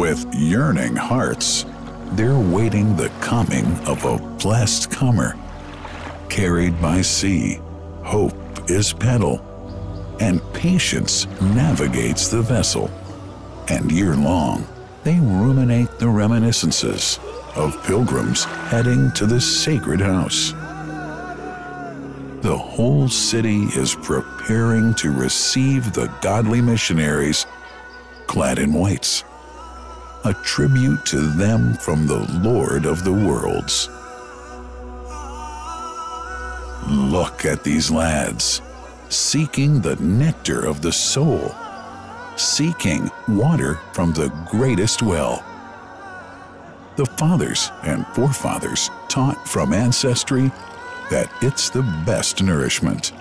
With yearning hearts, they're waiting the coming of a blessed comer. Carried by sea, hope is paddle, and patience navigates the vessel. And year-long, they ruminate the reminiscences of pilgrims heading to the sacred house. The whole city is preparing to receive the godly missionaries clad in whites, a tribute to them from the Lord of the worlds. Look at these lads, seeking the nectar of the soul, seeking water from the greatest well. The fathers and forefathers taught from ancestry that it's the best nourishment,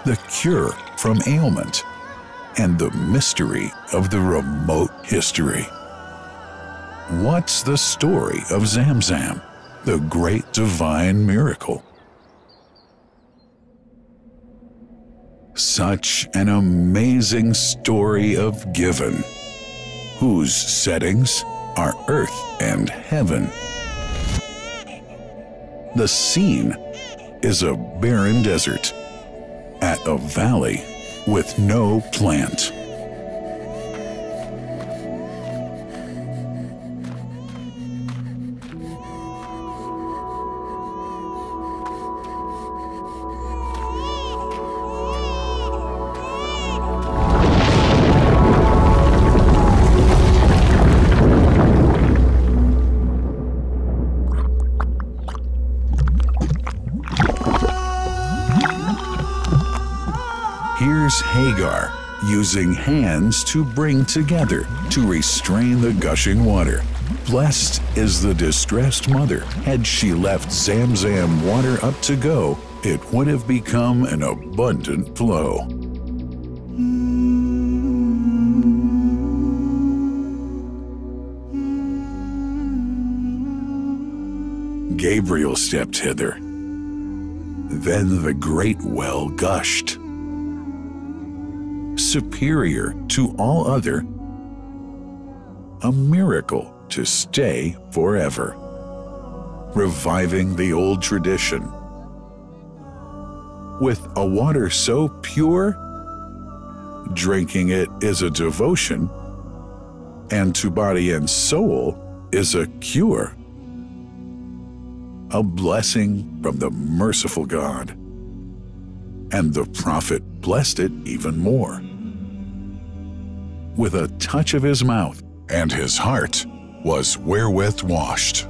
the cure from ailment, and the mystery of the remote history. What's the story of Zamzam, the great divine miracle? Such an amazing story of giving, whose settings are earth and heaven. The scene is a barren desert at a valley with no plant. Here's Hagar using hands to bring together, to restrain the gushing water. Blessed is the distressed mother. Had she left Zamzam water up to go, it would have become an abundant flow. Gabriel stepped hither. Then the great well gushed, superior to all other, a miracle to stay forever, reviving the old tradition. With a water so pure, drinking it is a devotion, and to body and soul is a cure, a blessing from the merciful God. And the prophet blessed it even more. With a touch of his mouth, and his heart was wherewith washed.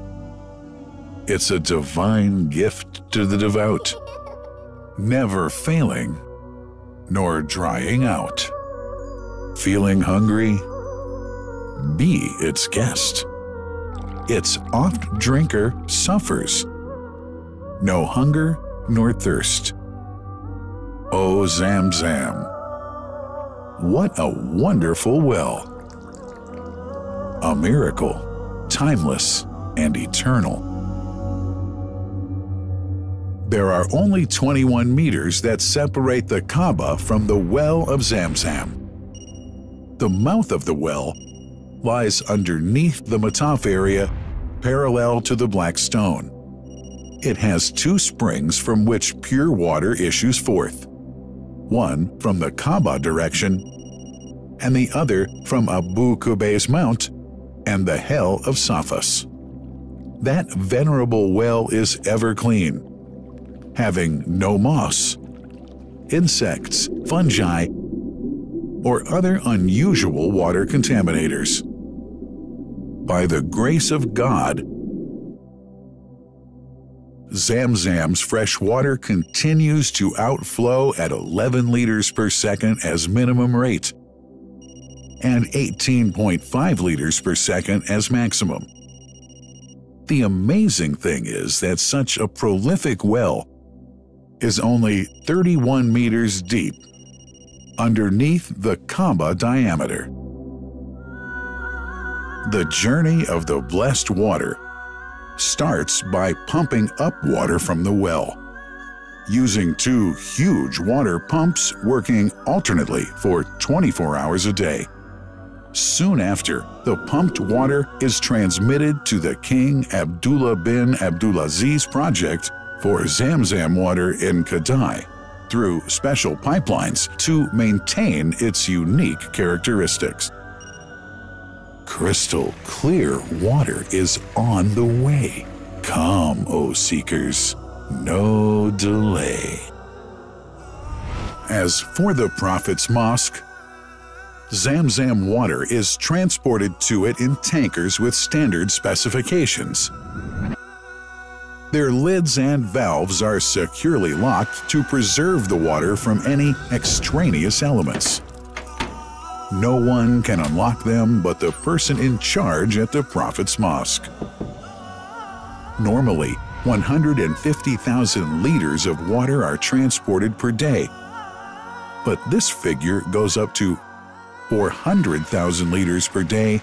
It's a divine gift to the devout, never failing nor drying out. Feeling hungry? Be its guest. Its oft drinker suffers no hunger nor thirst. O Zamzam, what a wonderful well! A miracle, timeless and eternal. There are only 21 meters that separate the Kaaba from the well of Zamzam. The mouth of the well lies underneath the Mataf area, parallel to the Black Stone. It has two springs from which pure water issues forth, one from the Kaaba direction, and the other from Abu Qubay's Mount and the Hell of Safas. That venerable well is ever clean, having no moss, insects, fungi, or other unusual water contaminators. By the grace of God, Zamzam's fresh water continues to outflow at 11 liters per second as minimum rate and 18.5 liters per second as maximum. The amazing thing is that such a prolific well is only 31 meters deep underneath the Kaaba diameter. The journey of the blessed water starts by pumping up water from the well, using two huge water pumps working alternately for 24 hours a day. Soon after, the pumped water is transmitted to the King Abdullah bin Abdulaziz project for Zamzam water in Kadai through special pipelines to maintain its unique characteristics. Crystal clear water is on the way. Come, O seekers, no delay. As for the Prophet's Mosque, Zamzam water is transported to it in tankers with standard specifications. Their lids and valves are securely locked to preserve the water from any extraneous elements. No one can unlock them but the person in charge at the Prophet's Mosque. Normally, 150,000 liters of water are transported per day, but this figure goes up to 400,000 liters per day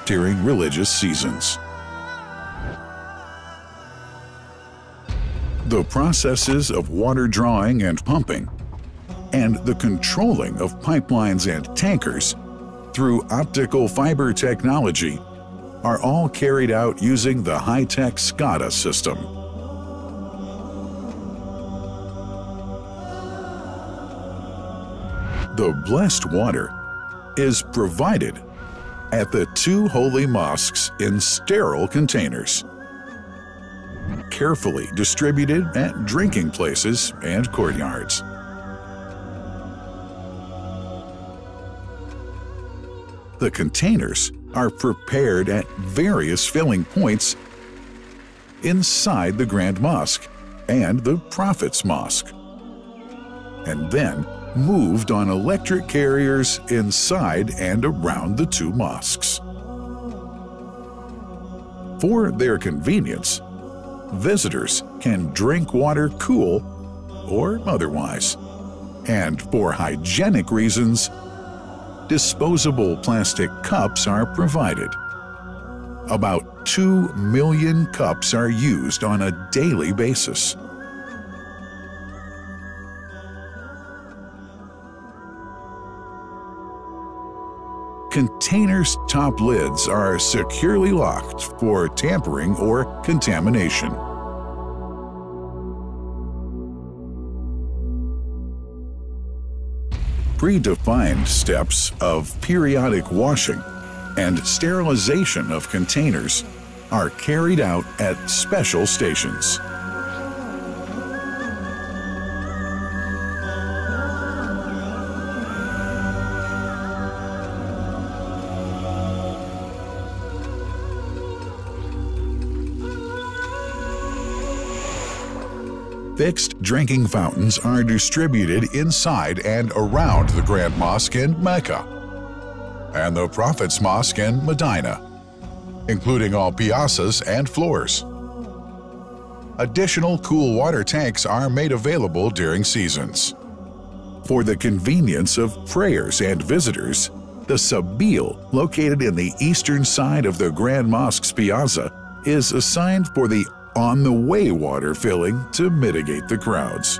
during religious seasons. The processes of water drawing and pumping, and the controlling of pipelines and tankers through optical fiber technology are all carried out using the high-tech SCADA system. The blessed water is provided at the two holy mosques in sterile containers, carefully distributed at drinking places and courtyards. The containers are prepared at various filling points inside the Grand Mosque and the Prophet's Mosque, and then moved on electric carriers inside and around the two mosques. For their convenience, visitors can drink water cool or otherwise, and for hygienic reasons, disposable plastic cups are provided. About 2 million cups are used on a daily basis. Containers' top lids are securely locked for tampering or contamination. Predefined steps of periodic washing and sterilization of containers are carried out at special stations. Fixed drinking fountains are distributed inside and around the Grand Mosque in Mecca and the Prophet's Mosque in Medina, including all piazzas and floors. Additional cool water tanks are made available during seasons. For the convenience of prayers and visitors, the Sabil, located in the eastern side of the Grand Mosque's piazza, is assigned for the on-the-way water filling to mitigate the crowds.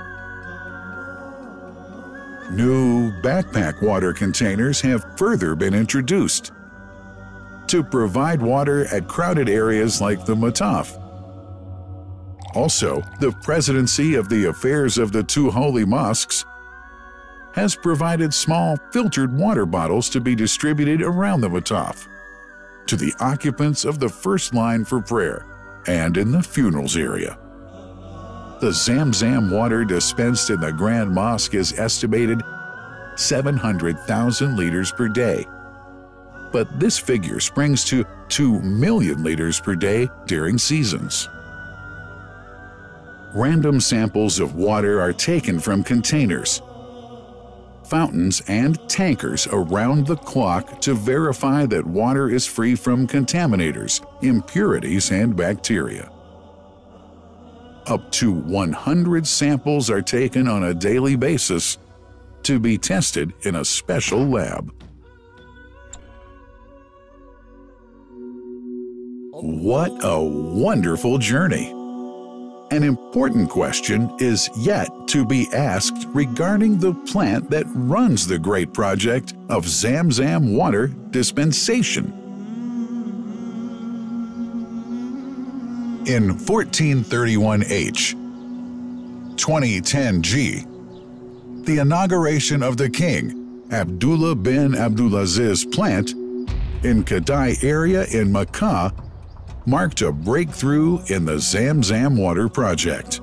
New backpack water containers have further been introduced to provide water at crowded areas like the Mataf. Also, the Presidency of the Affairs of the Two Holy Mosques has provided small filtered water bottles to be distributed around the Mataf to the occupants of the first line for prayer and in the funerals area. The Zamzam water dispensed in the Grand Mosque is estimated 700,000 liters per day, but this figure springs to 2 million liters per day during seasons. Random samples of water are taken from containers, fountains, and tankers around the clock to verify that water is free from contaminators, impurities, and bacteria. Up to 100 samples are taken on a daily basis to be tested in a special lab. What a wonderful journey! An important question is yet to be asked regarding the plant that runs the great project of Zamzam water dispensation. In 1431H, 2010G, the inauguration of the king, Abdullah bin Abdulaziz plant in Kadai area in Makkah marked a breakthrough in the Zamzam water project.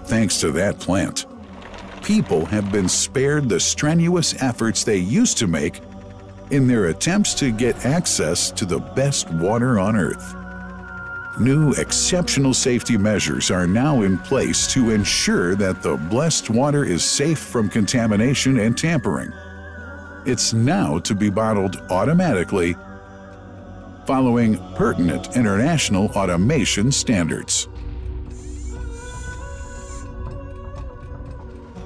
Thanks to that plant, people have been spared the strenuous efforts they used to make in their attempts to get access to the best water on earth. New exceptional safety measures are now in place to ensure that the blessed water is safe from contamination and tampering. It's now to be bottled automatically following pertinent international automation standards.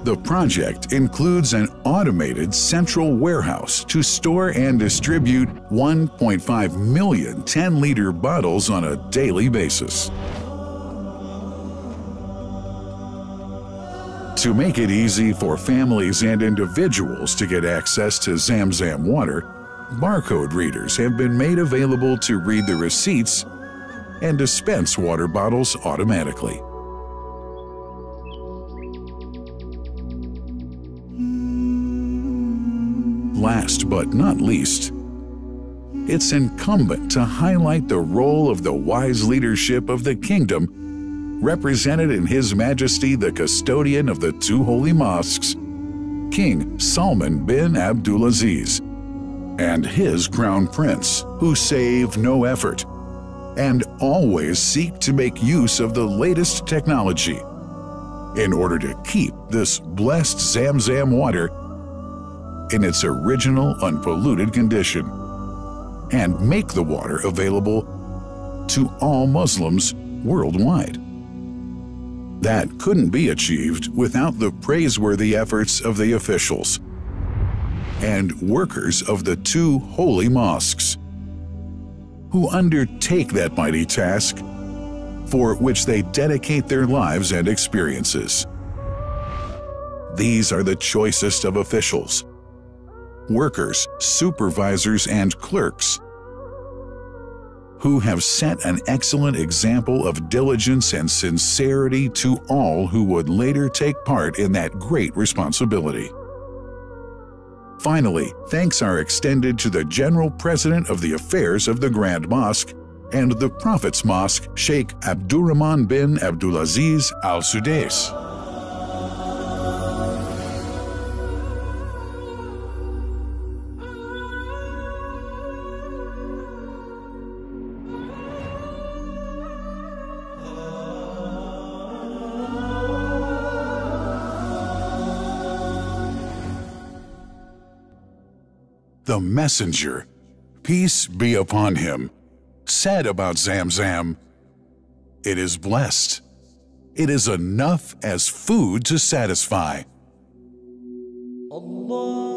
The project includes an automated central warehouse to store and distribute 1.5 million 10-liter bottles on a daily basis. To make it easy for families and individuals to get access to Zamzam water, barcode readers have been made available to read the receipts and dispense water bottles automatically. Last but not least, it's incumbent to highlight the role of the wise leadership of the kingdom represented in His Majesty the custodian of the two holy mosques, King Salman bin Abdulaziz, and his crown prince, who save no effort and always seek to make use of the latest technology in order to keep this blessed Zamzam water in its original unpolluted condition and make the water available to all Muslims worldwide. That couldn't be achieved without the praiseworthy efforts of the officials and workers of the two holy mosques, who undertake that mighty task for which they dedicate their lives and experiences. These are the choicest of officials, workers, supervisors, and clerks, who have set an excellent example of diligence and sincerity to all who would later take part in that great responsibility. Finally, thanks are extended to the General President of the Affairs of the Grand Mosque and the Prophet's Mosque, Sheikh Abdurrahman bin Abdulaziz Al Sudais. The messenger, peace be upon him, said about Zamzam, "It is blessed. It is enough as food to satisfy." Allah.